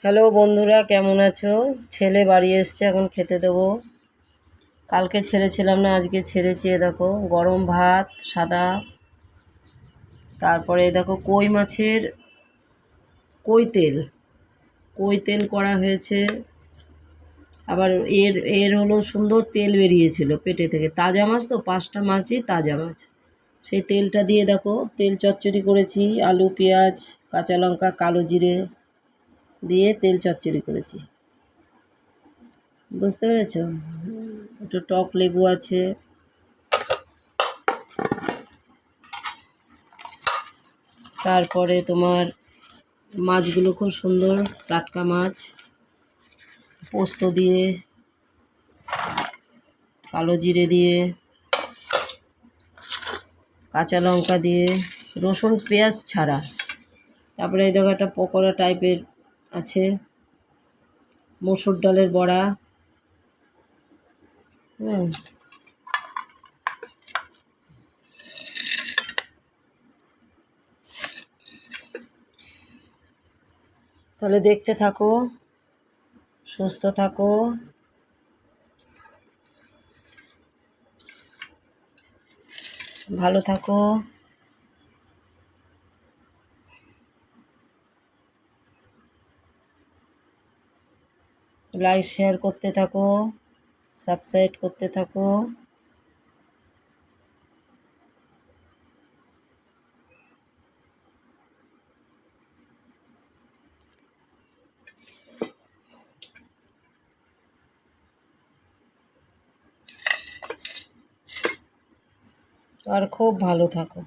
Hello বন্ধুরা, কেমন আছো? ছেলে বাড়ি এসছে, এখন খেতে দেবো। কালকে ছেড়েছিলাম না, আজকে ছেড়েছি। দেখো গরম ভাত সাদা, তারপরে দেখো কই মাছের কই তেল, কই তেল করা হয়েছে। আবার এর এর হলো সুন্দর তেল বেরিয়েছিল পেটে থেকে, তাজা মাছ তো, 5টা মাছই তাজা মাছ। সেই তেলটা দিয়ে দেখো তেল চচ্চড়ি করেছি, আলু পেঁয়াজ কাঁচা লঙ্কা কালো জিরে দিয়ে তেল চচ্চড়ি করেছি। বুঝতে পেরেছো? একটু টক লেবু আছে। তারপরে তোমার মাছগুলো খুব সুন্দর টাটকা মাছ, পোস্ত দিয়ে কালো জিরে দিয়ে কাঁচা লঙ্কা দিয়ে রসুন পেঁয়াজ ছাড়া। তারপরে এই দেখো একটা পকোড়া টাইপের আছে, মসুর ডালের বড়া। হুম, তাহলে দেখতে থাকো, সুস্থ থাকো, ভালো থাকো। লাইক শেয়ার করতে থাকো, সাবস্ক্রাইব করতে থাকো। আর খুব ভালো থাকো।